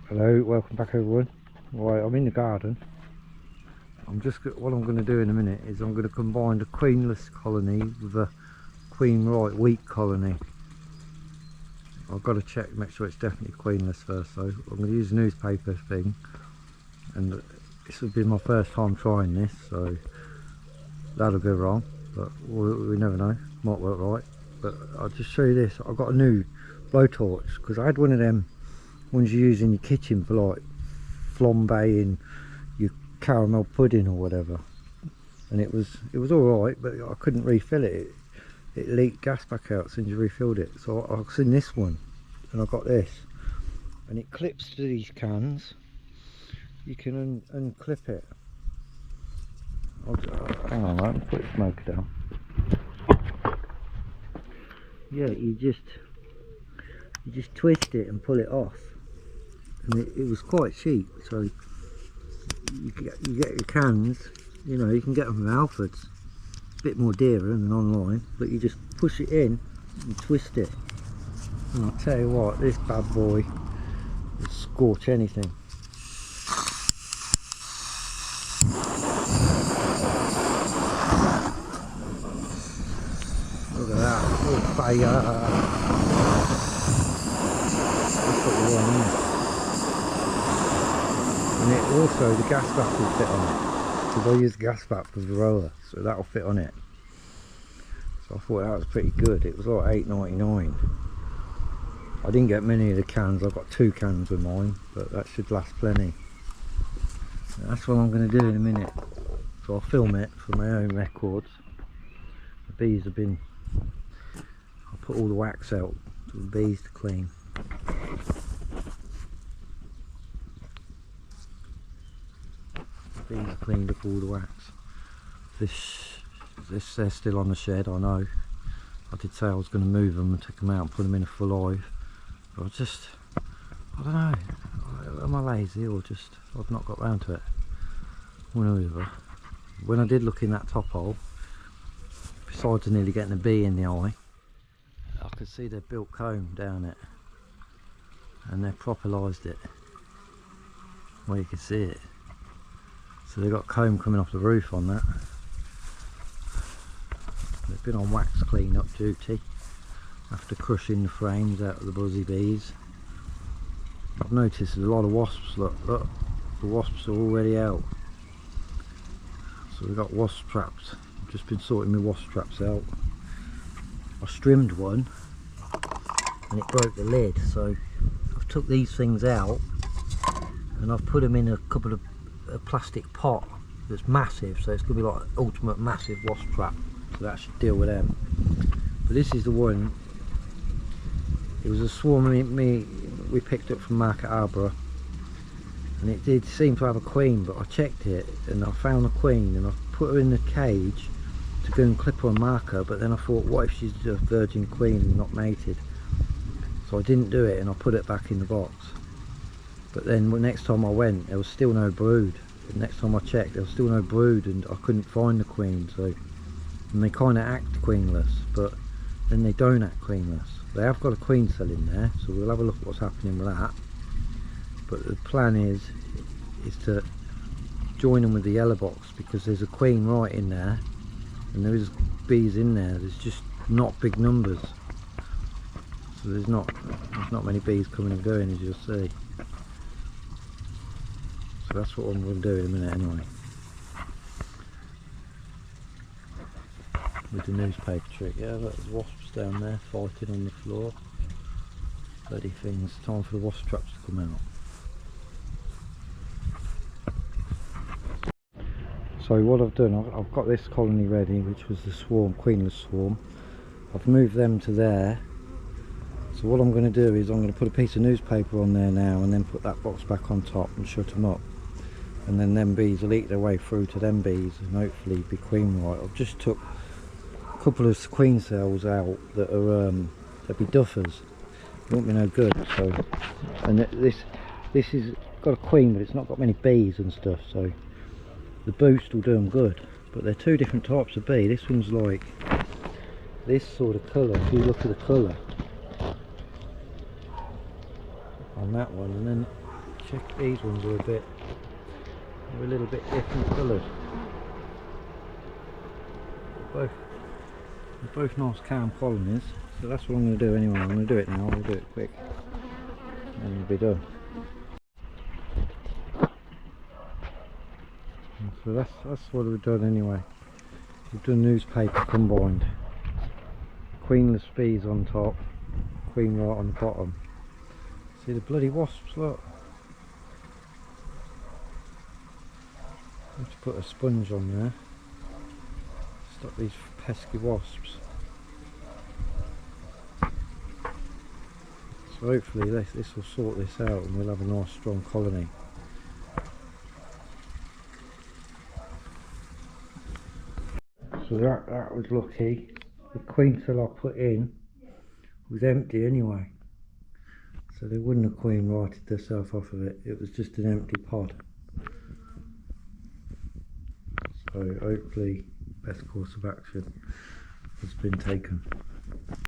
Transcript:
Hello, welcome back everyone. Right, I'm in the garden. What I'm going to do in a minute is I'm going to combine the Queenless colony with a Queen Right wheat colony. I've got to check, make sure it's definitely Queenless first though. I'm going to use a newspaper thing, and this will be my first time trying this, so that'll go wrong, but we never know, might work right. But I'll just show you this. I've got a new blowtorch because I had one of them ones you use in your kitchen for like flambeing your caramel pudding or whatever, and it was all right, but I couldn't refill it. It leaked gas back out as soon as you refilled it. So I've seen this one, and I got this, and it clips to these cans. You can unclip it. Hang on, I'll put the smoke down. Yeah, you just twist it and pull it off, and it was quite cheap. So you get your cans, you know, you can get them from Alfred's, a bit more dearer than online, but you just push it in and twist it, and I'll tell you what, this bad boy will scorch anything. Look at that, oh fire! That's what you want, isn't it? And it also, the gas back will fit on it, because I use gas back for the roller, so that'll fit on it. So I thought that was pretty good. It was like $8.99. I didn't get many of the cans, I've got 2 cans with mine, but that should last plenty. And that's what I'm going to do in a minute. So I'll film it for my own records. The bees have been, I'll put all the wax out for the bees to clean. The bees have cleaned up all the wax. This they're still on the shed, I know. I did say I was going to move them and take them out and put them in a full hive, but I don't know, am I lazy or just I've not got round to it? One or the other. When I did look in that top hole, besides nearly getting a bee in the eye, I could see they built comb down it, and they propellised it. Well, you can see it. So they got comb coming off the roof on that. They've been on wax clean up duty after crushing the frames out of the buzzy bees. I've noticed there's a lot of wasps. Look, the wasps are already out. So we've got wasp traps. I've just been sorting my wasp traps out. I strimmed one and it broke the lid, so I've took these things out and I've put them in a couple of a plastic pot that's massive, so it's going to be like an ultimate massive wasp trap, so that should deal with them. But this is the one, it was a swarm we picked up from Market Arborough, and it did seem to have a queen, but I checked it and I found a queen, and I put her in the cage to go and clip her and mark her, but then I thought, what if she's a virgin queen and not mated? So I didn't do it, and I put it back in the box. But then the next time I went, there was still no brood. The next time I checked, there was still no brood, and I couldn't find the queen. So, and they kind of act queenless, but then they don't act queenless. They have got a queen cell in there, so we'll have a look at what's happening with that. But the plan is to join them with the yellow box, because there's a queen right in there, and there is bees in there. There's just not big numbers, so there's not many bees coming and going, as you'll see. So that's what I'm going to do in a minute anyway. With the newspaper trick. Yeah, look, there's wasps down there fighting on the floor. Bloody things, time for the wasp traps to come out. So what I've done, I've got this colony ready, which was the swarm, Queenless swarm. I've moved them to there. So what I'm going to do is I'm going to put a piece of newspaper on there now, and then put that box back on top and shut them up. And then them bees will eat their way through to them bees and hopefully be queen right. I've just took a couple of queen cells out that are they'll be duffers. They won't be no good. So, and this is got a queen, but it's not got many bees and stuff. So the boost will do them good. But they're 2 different types of bee. This one's like this sort of colour. If you look at the colour on that one, and then check these ones are they're a little bit different coloured. They're both nice calm colonies, so that's what I'm going to do anyway. I'm going to do it now, I'll do it quick and it'll be done. And so that's what we've done anyway. We've done newspaper combined. Queenless bees on top, queen right on the bottom. See the bloody wasps, look. I have to put a sponge on there. Stop these pesky wasps. So hopefully this will sort this out and we'll have a nice strong colony. So that was lucky. The queen cell I put in was empty anyway. So they wouldn't have queen righted themselves off of it. It was just an empty pod. So hopefully best course of action has been taken.